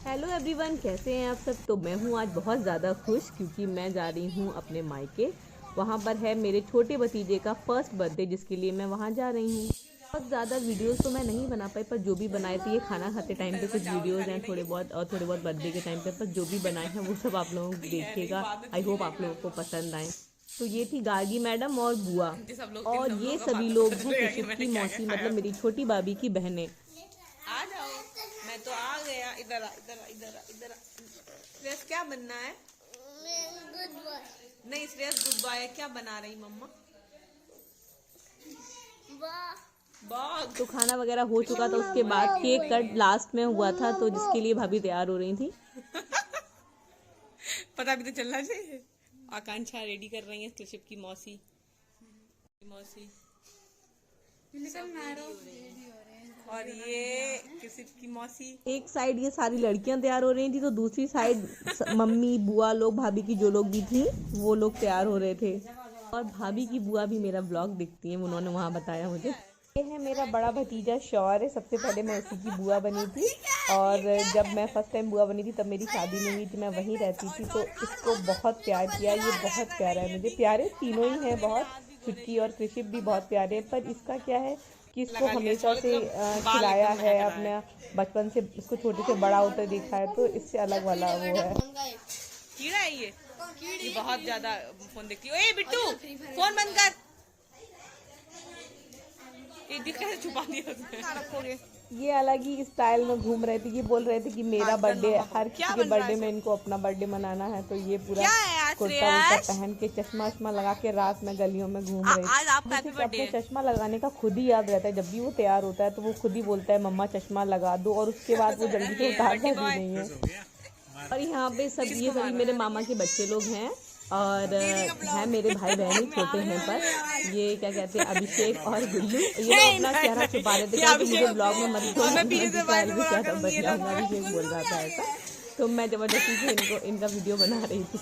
Hello everyone, कैसे हैं आप सब। तो मैं हूँ आज बहुत ज़्यादा खुश क्योंकि मैं जा रही हूँ अपने मायके। वहाँ पर है मेरे छोटे भतीजे का फर्स्ट बर्थडे जिसके लिए मैं वहाँ जा रही हूँ। बहुत ज़्यादा वीडियोस तो मैं नहीं बना पाई, पर जो भी बनाए थे ये खाना खाते टाइम पे कुछ वीडियोस हैं थोड़े बहुत, और थोड़े बहुत बर्थडे के टाइम पे, पर जो भी बनाए हैं वो सब आप लोगों को देखिएगा। आई होप आप लोगों को पसंद आए। तो ये थी गार्गी मैडम और बुआ, और ये सभी लोग हैं कृषित की मौसी, मतलब मेरी छोटी भाभी की बहनें। आ जाओ। मैं तो आ गया। इधर आ, इधर आ, इधर आ, इधर आ। श्रेयस क्या बनना है? Good boy. नहीं श्रेयस गुड बॉय। क्या बना रही मम्मा? बाग। तो खाना वगैरह हो चुका था, उसके बाद केक कट लास्ट में हुआ था, तो जिसके लिए भाभी तैयार हो रही थी। पता भी तो चलना चाहिए। आकांक्षा रेडी कर रही है कृषिप की मौसी। मौसी और ये कृषिप की मौसी। एक साइड ये सारी लड़कियां तैयार हो रही थी, तो दूसरी साइड मम्मी बुआ लोग, भाभी की जो लोग भी थी वो लोग तैयार हो रहे थे। और भाभी की बुआ भी मेरा ब्लॉग देखती हैं, उन्होंने वहाँ बताया मुझे। ये है मेरा बड़ा भतीजा शौर्य। सबसे पहले मैं उसी की बुआ बनी थी, और जब मैं फर्स्ट टाइम बुआ बनी थी तब मेरी शादी नहीं हुई थी, मैं वहीं रहती थी। तो इसको बहुत प्यार किया, ये बहुत प्यारा है मुझे। प्यारे तीनों ही हैं बहुत, चुटकी और कृषिप भी बहुत प्यारे हैं, पर इसका क्या है कि इसको लगा लिया हमेशा से बाल खिलाया एकदम है, महक रहा है। अपना बचपन से इसको छोटे से बड़ा होते देखा है, तो इससे अलग वाला वो है। कीड़ा है ये बहुत ज्यादा फोन देखती है। ए बिट्टू फोन बंद कर। ये दिख कैसे छुपा दिया उसने? रखोगे ये अलग ही स्टाइल में घूम रहे थे। ये बोल रहे थे कि मेरा बर्थडे, हर किसी के बर्थडे में इनको अपना बर्थडे मनाना है। तो ये पूरा क्या है आज कुर्ता वुर्ता श्रेयस? पहन के चश्मा वश्मा लगा के रात में गलियों में घूम रहे आज थे। आपका हैप्पी मुझे बर्थडे अपने है। चश्मा लगाने का खुद ही याद रहता है। जब भी वो तैयार होता है तो वो खुद ही बोलता है मम्मा चश्मा लगा दो, और उसके बाद वो जल्दी से उतारता भी नहीं है। और यहाँ पे सब ये सभी मेरे मामा के बच्चे लोग हैं, और हैं मेरे भाई बहन ही छोटे हैं, पर ये क्या कहते हैं अभिषेक और गुल्लू, ये लोग अपना चेहरा छुपा रहे थे क्योंकि मुझे ब्लॉग में मत दिखाओ, मैं दूसरा एल्बम ज़्यादा बच जाऊंगा। अभिषेक बोल रहा था ऐसा, तो मैं जबरदस्ती से इनको इनका वीडियो बना रही थी।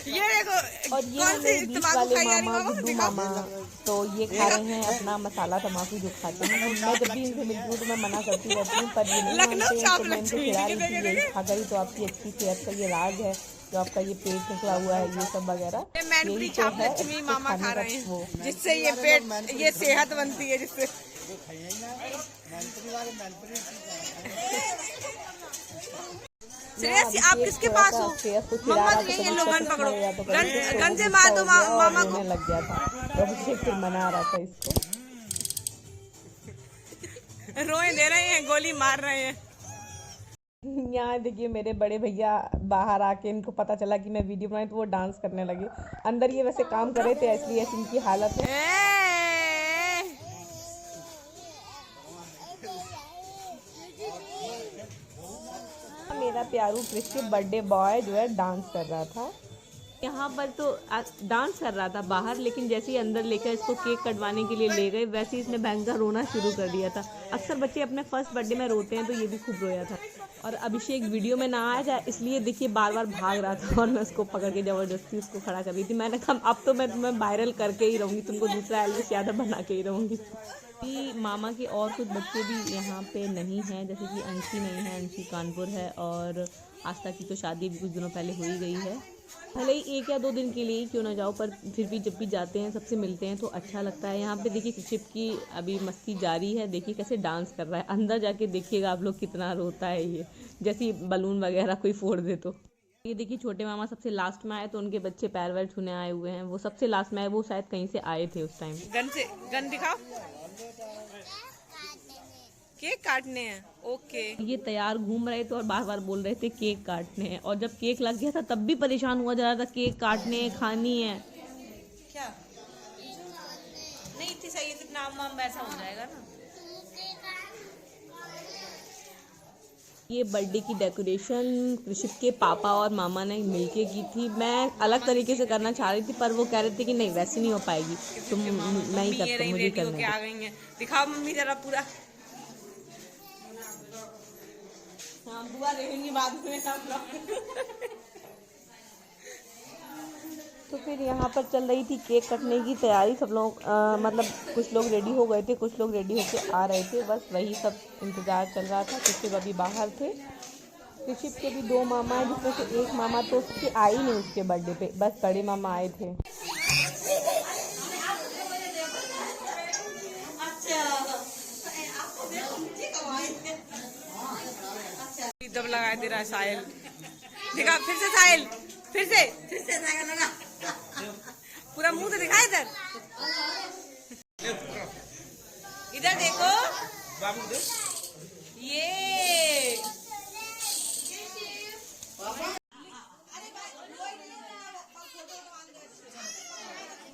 ये देखो और ये है मेरे बीच वाले मामा गुड्डू मामा, तो ये खा रहे हैं अपना मसाला तम्बाकू जो खाते हैं। मैं जब भी इनसे मिलती हूँ तो मैं मना करती रहती हूँ, पर ये नहीं मानते हैं, तो मैं इनको खिला रही थी। यही खाकर ही तो आपकी अच्छी सेहत का ये राज है, जो आपका ये पेट निकला हुआ है, ये सब वगैरह, मैनपुरी यही तो छाप है लक्ष्मी इसको मामा खाने खा का रहे हैं, वो। जिससे ये पेट ये सेहत बनती है, जिससे श्रेयस आप किसके पास हो? मम्मा तो यही है, लो गन पकड़ो, गन से मार दो मामा को। लग गया था तो अभिषेक फिर मना रहा था इसको। रोए दे रहे हैं, गोली मार रहे हैं। यहाँ देखिए मेरे बड़े भैया बाहर आके, इनको पता चला कि मैं वीडियो बनाई तो वो डांस करने लगे। अंदर ये वैसे काम कर रहे थे, इसलिए ऐसी इनकी हालत है। मेरा प्यारू कृष्ण बर्थडे बॉय जो है डांस कर रहा था यहाँ पर, तो डांस कर रहा था बाहर, लेकिन जैसे ही अंदर लेकर इसको केक कटवाने के लिए ले गए, वैसे ही इसने भयंकर रोना शुरू कर दिया था। अक्सर बच्चे अपने फर्स्ट बर्थडे में रोते हैं, तो ये भी खूब रोया था। और अभिषेक वीडियो में ना आया जाए इसलिए देखिए बार बार भाग रहा था, और मैं उसको पकड़ के ज़बरदस्ती उसको खड़ा कर रही थी। मैंने कहा अब तो मैं तुम्हें वायरल करके ही रहूँगी, तुमको दूसरा एल्विस यादव बना के ही रहूँगी। कि मामा के और कुछ बच्चे भी यहाँ पे नहीं हैं, जैसे कि अंशी नहीं है, अंशी कानपुर है, और आस्था की तो शादी भी कुछ दिनों पहले हो ही गई है। भले ही 1 या 2 दिन के लिए ही क्यों ना जाओ, पर फिर भी जब भी जाते हैं सबसे मिलते हैं तो अच्छा लगता है। यहाँ पे देखिए कृषिप की अभी मस्ती जारी है, देखिए कैसे डांस कर रहा है। अंदर जाके देखिएगा आप लोग कितना रोता है ये, जैसे बलून वगैरह कोई फोड़ दे तो। ये देखिए छोटे मामा सबसे लास्ट में आए, तो उनके बच्चे पैर वैर छूने आए हुए हैं। वो सबसे लास्ट में आए, वो शायद कहीं से आए थे उस टाइम। गन दिखाओ, केक काटने हैं। ओके ये तैयार घूम रहे थे और बार बार बोल रहे थे केक काटने हैं, और जब केक लग गया था तब भी परेशान हुआ जा रहा था, केक काटने हैं, खानी है। क्या नहीं इतनी सही है, सिर्फ नाम वाम वैसा हो जाएगा ना। ये बर्थडे की डेकोरेशन कृषिप के पापा और मामा ने मिलके की थी। मैं अलग तरीके से करना चाह रही थी, पर वो कह रहे थे कि नहीं वैसे नहीं हो पाएगी, तुम मैं ही करता हूँ, मुझे करने दो। आ गई हैं, दिखाओ मम्मी जरा पूरा। हाँ बुआ रहेंगी बाद में। तो फिर यहाँ पर चल रही थी केक कटने की तैयारी। सब लोग मतलब कुछ लोग रेडी हो गए थे, कुछ लोग रेडी होके आ रहे थे, बस वही सब इंतज़ार चल रहा था। कृषिप अभी बाहर थे। कृषिप के भी 2 मामा हैं, जिसमें से एक मामा तो उसकी आई नहीं उसके बर्थडे पे, बस बड़े मामा आए थे। दब लगा दे रहा है साहिल, दिखा फिर से साहिल, फिर से पूरा मुंह तो दिखा इधर, इधर देखो ये।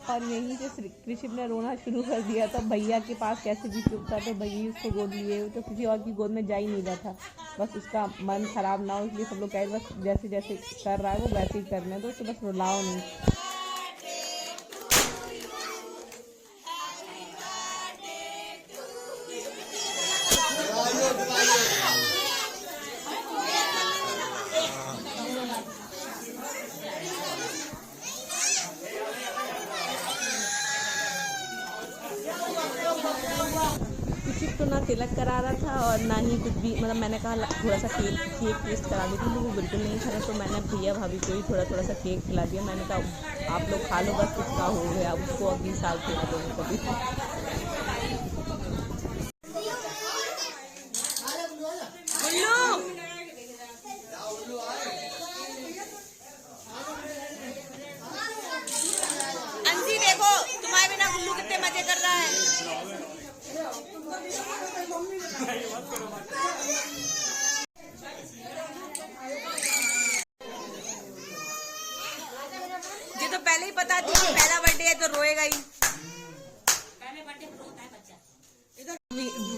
और यहीं से कृषिप ने रोना शुरू कर दिया था। भैया के पास कैसे भी चुप था, तो भैया उसको गोद लिए, तो किसी और की गोद में जा ही नहीं रहा था। बस उसका मन खराब ना हो इसलिए सब लोग कह रहे बस जैसे जैसे कर रहा है वो वैसे ही करने दो, तो बस रुलाओ नहीं। तो ना तिलक करा रहा था और ना ही कुछ भी, मतलब मैंने कहा थोड़ा सा केक टेस्ट करा देती, तो वो बिल्कुल नहीं खा रहा। तो मैंने भैया भाभी को ही थोड़ा सा केक खिला दिया। मैंने कहा आप लोग खा लो, बस उसका हो गया, उसको अगली साल खिला दो कभी। अंजी देखो तुम्हारे बिना गुल्लू कितने मजे कर रहा है। ये तो पहले ही पता थी कि पहला बर्थडे है तो रोएगा ही।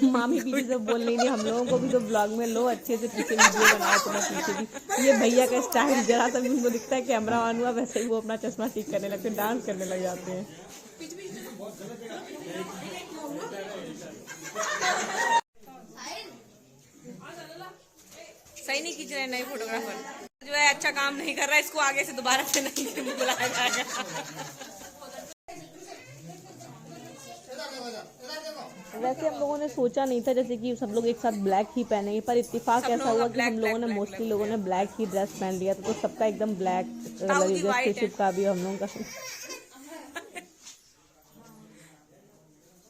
मामी पीछे से बोल रही थी हम लोगों को भी तो ब्लॉग में लो, अच्छे से पीछे वीडियो बनाओ। तो मैं पीछे भी, ये भैया का स्टाइल जरा सा भी उनको दिखता है कैमरा ऑन हुआ वैसे ही वो अपना चश्मा ठीक करने लगते, डांस करने लग जाते हैं। सही नहीं खींच रहे नए फोटोग्राफर जो है, अच्छा काम नहीं कर रहा है, इसको आगे से दोबारा से नहीं बुलाया जाएगा। वैसे हम लोगों ने सोचा नहीं था जैसे कि सब लोग एक साथ ब्लैक ही पहनेंगे, पर इत्तेफाक ऐसा हुआ कि हम लोगों ने मोस्टली लोगों ने ब्लैक ही ड्रेस पहन लिया था, तो सबका एकदम ब्लैक कृषिप का भी हम लोगों का।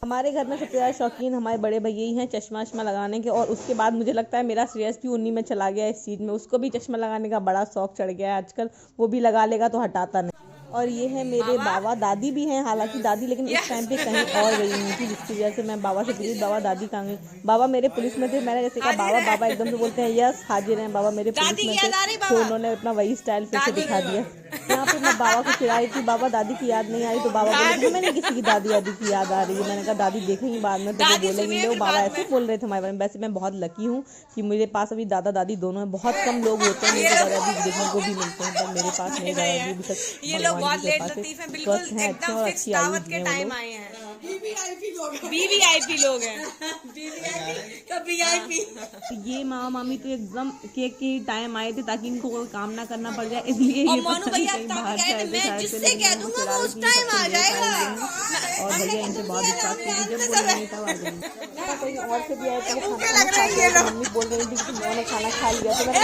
हमारे घर में सबसे ज़्यादा शौकीन हमारे बड़े भैया ही हैं चश्मा वश्मा लगाने के, और उसके बाद मुझे लगता है मेरा श्रेयस भी उन्हीं में चला गया इस चीज़ में। उसको भी चश्मा लगाने का बड़ा शौक चढ़ गया है आजकल, वो भी लगा लेगा तो हटाता नहीं। और ये है मेरे बाबा, दादी भी हैं हालांकि दादी लेकिन इस टाइम पे कहीं और गई हुई थी, जिसकी वजह से मैं बाबा से पूछी बाबा दादी कहाँ गई। बाबा मेरे पुलिस में थे। मैंने जैसे कहा बाबा, बाबा एकदम से बोलते हैं यस हाजिर हैं, बाबा मेरे पुलिस में थे। तो उन्होंने अपना वही स्टाइल फिर से दिखा दिया। यहाँ पे मैं बाबा को चिढ़ाई थी, बाबा दादी की याद नहीं आ रही, तो बाबा बोले हमें नहीं किसी की दादी दादी की याद आ रही है। मैंने कहा दादी देखेंगी बाद में तो वो बोलेंगे। वो बाबा ऐसे बोल रहे थे हमारे बारे में। वैसे मैं बहुत लकी हूँ कि मेरे पास अभी दादा दादी दोनों हैं। बहुत कम लोग होते हैं मेरे दादा दादी देखने को भी मिलते हैं, पर मेरे पास मेरे दादा दादी भी स्वस्थ हैं, अच्छे और अच्छी आयु के टाइम आए हैं। वीवीआईपी लोग हैं। ये मामा मामी तो एकदम केक के ही टाइम आए थे ताकि इनको कोई काम ना करना पड़ जाए, इसलिए ये कहीं बाहर से आए थे शायद से, लेकिन वो चिढ़ा रही थी और भैया इनसे बहुत विश्वास थी, जब बोलेंगे तब आ जाएंगे। कहीं और से भी आए थे खाना खा लिया, मम्मी बोल रही थी कि मैंने खाना खा लिया, तो मैंने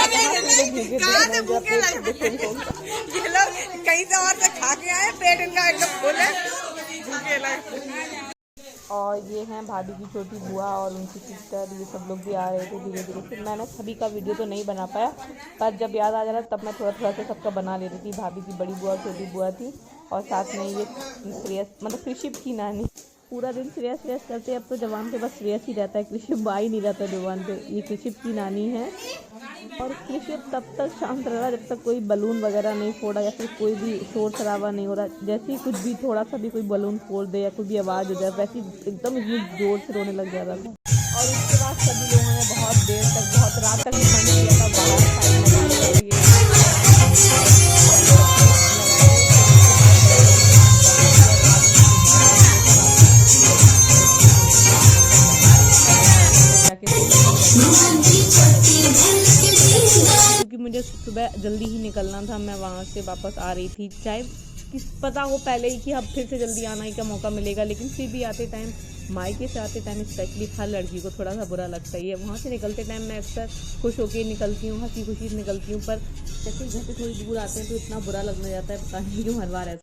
ये लोग कहीं से और से खा के आए, पेट इनका एकदम फुल है, भूखे लगे। और ये हैं भाभी की छोटी बुआ और उनकी सिस्टर, ये सब लोग भी आ रहे थे धीरे धीरे। फिर मैंने सभी का वीडियो तो नहीं बना पाया, पर जब याद आ जा रहा तब मैं थोड़ा थोड़ा से सबका बना ले रही थी। भाभी की बड़ी बुआ छोटी बुआ थी और साथ में ये श्रेयस मतलब कृषिप की नानी। पूरा दिन श्रेयस श्रेयस करते, अब तो जवान पे बस श्रेयस ही रहता है, कृषिप आ ही नहीं रहता जवान पे। ये कृषिप की नानी है और कृषिप तब तक शांत रहा जब तक कोई बलून वगैरह नहीं फोड़ा या फिर कोई भी शोर शराबा नहीं हो रहा। जैसे ही कुछ भी थोड़ा सा भी कोई बलून फोड़ दे या कोई भी आवाज़ हो जाए, वैसे एकदम इतनी जोर से रोने लग जाता था। और उसके बाद सभी लोगों ने बहुत देर तक, बहुत रात तक मन किया था बाहर क्योंकि मुझे सुबह जल्दी ही निकलना था। मैं वहाँ से वापस आ रही थी, चाहे पता हो पहले ही कि अब फिर से जल्दी आना ही का मौका मिलेगा, लेकिन फिर भी आते टाइम, मायके से आते टाइम स्पेशली हर लड़की को थोड़ा सा बुरा लगता ही है। वहाँ से निकलते टाइम मैं अक्सर खुश होकर निकलती हूँ, हंसी खुशी निकलती हूँ, पर जैसे घर से थोड़ी दूर आते हैं तो इतना बुरा लगने जाता है, पता नहीं क्यों हर बार ऐसा।